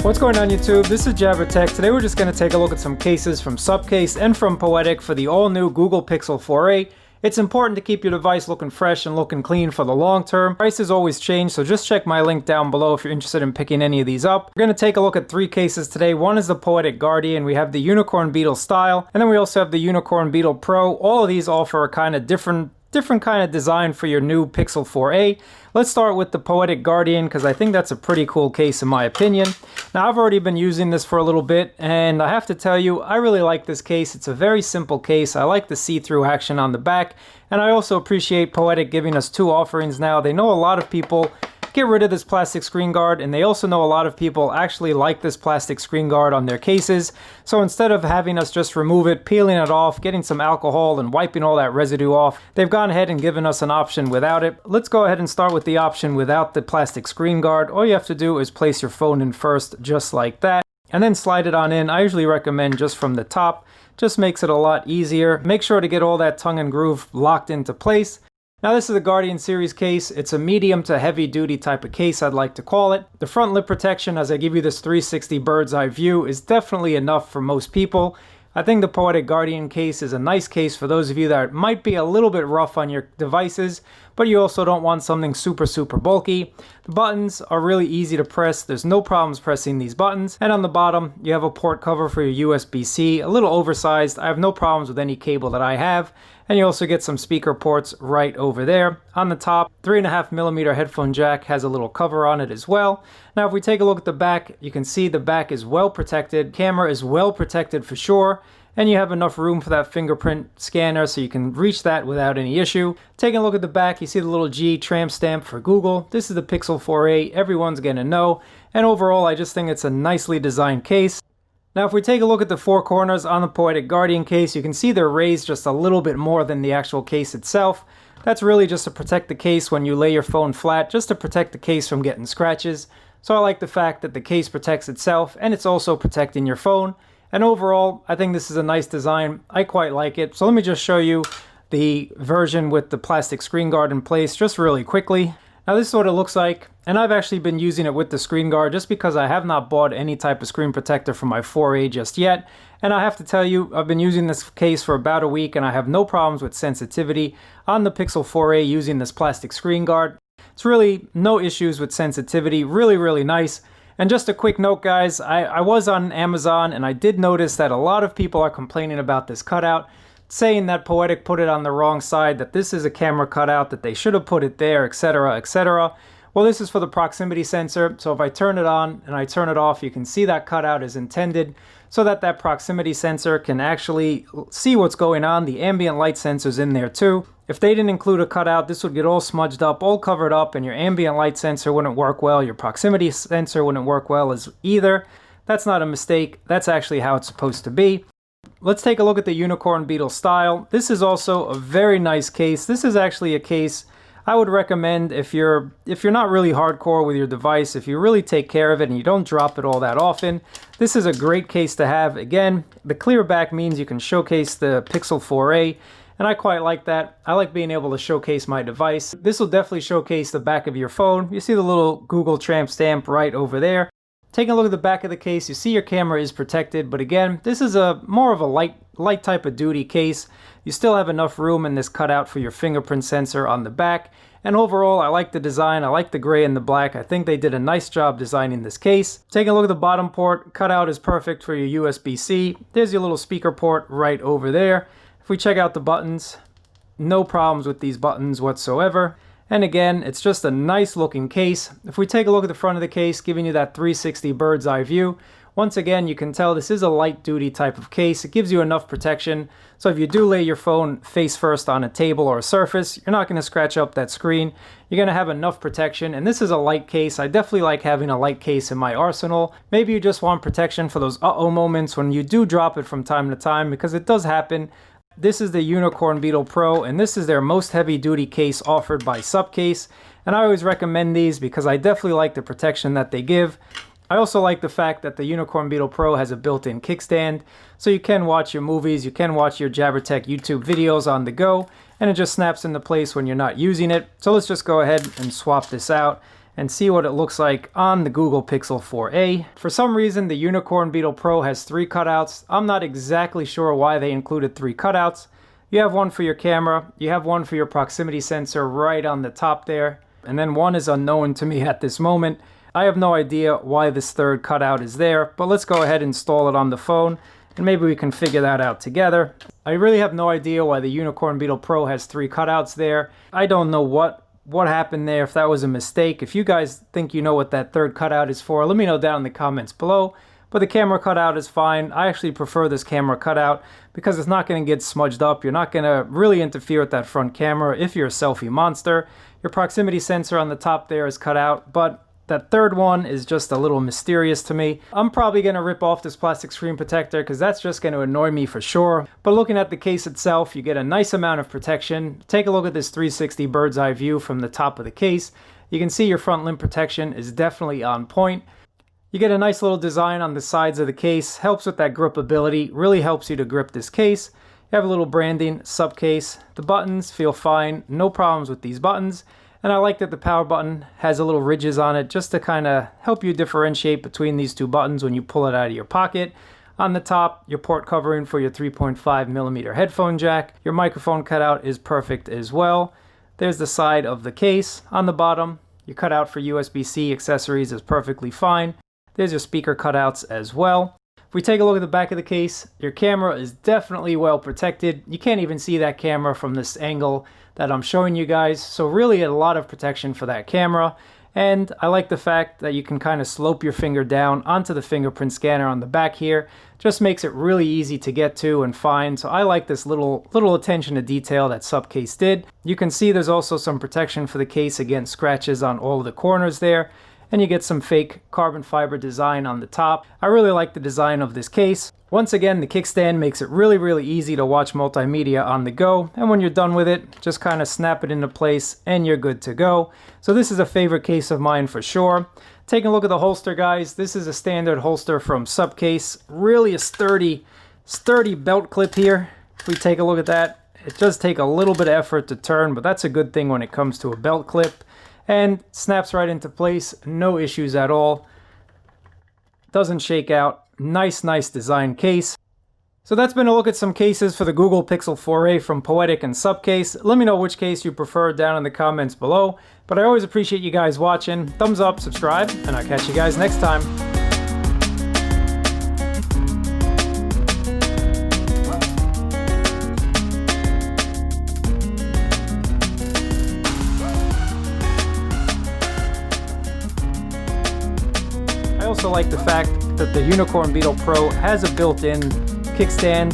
What's going on YouTube? This is JabberTech. Today we're just going to take a look at some cases from Supcase and from Poetic for the all-new Google Pixel 4a. It's important to keep your device looking fresh and looking clean for the long term. Prices always change, so just check my link down below if you're interested in picking any of these up. We're going to take a look at 3 cases today. One is the Poetic Guardian, we have the Unicorn Beetle Style, and then we also have the Unicorn Beetle Pro. All of these offer a kind of different kind of design for your new Pixel 4a. Let's start with the Poetic Guardian because I think that's a pretty cool case in my opinion. Now I've already been using this for a little bit and I have to tell you I really like this case. It's a very simple case. I like the see-through action on the back, and I also appreciate Poetic giving us 2 offerings now. They know a lot of people get rid of this plastic screen guard, and they also know a lot of people actually like this plastic screen guard on their cases. So instead of having us just remove it, peeling it off, getting some alcohol and wiping all that residue off, they've gone ahead and given us an option without it. Let's go ahead and start with the option without the plastic screen guard. All you have to do is place your phone in first, just like that, and then slide it on in. I usually recommend just from the top. Just makes it a lot easier. Make sure to get all that tongue and groove locked into place. Now this is a Guardian series case. It's a medium to heavy duty type of case, I'd like to call it. The front lip protection, as I give you this 360 bird's eye view, is definitely enough for most people. I think the Poetic Guardian case is a nice case for those of you that might be a little bit rough on your devices, but you also don't want something super bulky. The buttons are really easy to press. There's no problems pressing these buttons. And on the bottom, you have a port cover for your USB-C, a little oversized. I have no problems with any cable that I have. And you also get some speaker ports right over there. On the top, 3.5mm headphone jack has a little cover on it as well. Now if we take a look at the back, you can see the back is well protected. Camera is well protected for sure. And you have enough room for that fingerprint scanner so you can reach that without any issue. Taking a look at the back, you see the little G tramp stamp for Google. This is the Pixel 4a, everyone's gonna know. And overall, I just think it's a nicely designed case. Now if we take a look at the 4 corners on the Poetic Guardian case, you can see they're raised just a little bit more than the actual case itself. That's really just to protect the case when you lay your phone flat, just to protect the case from getting scratches. So I like the fact that the case protects itself and it's also protecting your phone. And overall, I think this is a nice design. I quite like it. So let me just show you the version with the plastic screen guard in place just really quickly. Now this is what it looks like, and I've actually been using it with the screen guard just because I have not bought any type of screen protector for my 4a just yet. And I have to tell you, I've been using this case for about a week and I have no problems with sensitivity on the Pixel 4a using this plastic screen guard. It's really no issues with sensitivity, really nice. And just a quick note guys, I was on Amazon and I did notice that a lot of people are complaining about this cutout, saying that Poetic put it on the wrong side, that this is a camera cutout, that they should have put it there, etc, etc. Well, this is for the proximity sensor, so if I turn it on and I turn it off, you can see that cutout is intended so that that proximity sensor can actually see what's going on. The ambient light sensor's in there too. If they didn't include a cutout, this would get all smudged up, all covered up, and your ambient light sensor wouldn't work well, your proximity sensor wouldn't work well as either. That's not a mistake, that's actually how it's supposed to be. Let's take a look at the Unicorn Beetle Style. This is also a very nice case. This is actually a case I would recommend if you're not really hardcore with your device, if you really take care of it and you don't drop it all that often. This is a great case to have. Again, the clear back means you can showcase the Pixel 4a, and I quite like that. I like being able to showcase my device. This will definitely showcase the back of your phone. You see the little Google tramp stamp right over there. Taking a look at the back of the case, you see your camera is protected, but again, this is a more of a light type of duty case. You still have enough room in this cutout for your fingerprint sensor on the back. And overall, I like the design. I like the gray and the black. I think they did a nice job designing this case. Taking a look at the bottom port, cutout is perfect for your USB-C. There's your little speaker port right over there. If we check out the buttons, no problems with these buttons whatsoever. And again, it's just a nice looking case. If we take a look at the front of the case, giving you that 360 bird's eye view, once again, you can tell this is a light duty type of case. It gives you enough protection. So if you do lay your phone face first on a table or a surface, you're not going to scratch up that screen. You're going to have enough protection. And this is a light case. I definitely like having a light case in my arsenal. Maybe you just want protection for those uh-oh moments when you do drop it from time to time, because it does happen. This is the Unicorn Beetle Pro, and this is their most heavy-duty case offered by Supcase. And I always recommend these because I definitely like the protection that they give. I also like the fact that the Unicorn Beetle Pro has a built-in kickstand, so you can watch your movies, you can watch your JabberTech YouTube videos on the go, and it just snaps into place when you're not using it. So let's just go ahead and swap this out. and see what it looks like on the Google Pixel 4a. For some reason, the Unicorn Beetle Pro has 3 cutouts. I'm not exactly sure why they included 3 cutouts. You have one for your camera, you have one for your proximity sensor right on the top there, and then one is unknown to me at this moment. I have no idea why this third cutout is there, but let's go ahead and install it on the phone, and maybe we can figure that out together. I really have no idea why the Unicorn Beetle Pro has 3 cutouts there. I don't know what happened there, if that was a mistake. If you guys think you know what that third cutout is for, let me know down in the comments below. But the camera cutout is fine. I actually prefer this camera cutout because it's not going to get smudged up. You're not going to really interfere with that front camera if you're a selfie monster. Your proximity sensor on the top there is cut out, but that third one is just a little mysterious to me. I'm probably going to rip off this plastic screen protector because that's just going to annoy me for sure. But looking at the case itself, you get a nice amount of protection. Take a look at this 360 bird's eye view from the top of the case. You can see your front limb protection is definitely on point. You get a nice little design on the sides of the case, helps with that gripability, really helps you to grip this case. You have a little branding, Supcase. The buttons feel fine, no problems with these buttons. And I like that the power button has a little ridges on it just to kind of help you differentiate between these 2 buttons when you pull it out of your pocket. On the top, your port covering for your 3.5mm headphone jack. Your microphone cutout is perfect as well. There's the side of the case. On the bottom, your cutout for USB-C accessories is perfectly fine. There's your speaker cutouts as well. If we take a look at the back of the case, your camera is definitely well protected. You can't even see that camera from this angle that I'm showing you guys. So really a lot of protection for that camera. And I like the fact that you can kind of slope your finger down onto the fingerprint scanner on the back here. Just makes it really easy to get to and find. So I like this little attention to detail that Supcase did. You can see there's also some protection for the case against scratches on all of the corners there. And you get some fake carbon fiber design on the top. I really like the design of this case. Once again, the kickstand makes it really easy to watch multimedia on the go. And when you're done with it, just kind of snap it into place and you're good to go. So this is a favorite case of mine for sure. Taking a look at the holster, guys. This is a standard holster from Supcase. Really a sturdy belt clip here. If we take a look at that, it does take a little bit of effort to turn, but that's a good thing when it comes to a belt clip. And snaps right into place, no issues at all. Doesn't shake out. Nice design case. So that's been a look at some cases for the Google Pixel 4a from Poetic and Supcase. Let me know which case you prefer down in the comments below. But I always appreciate you guys watching. Thumbs up, subscribe, and I'll catch you guys next time. I also like the fact that the Unicorn Beetle Pro has a built-in kickstand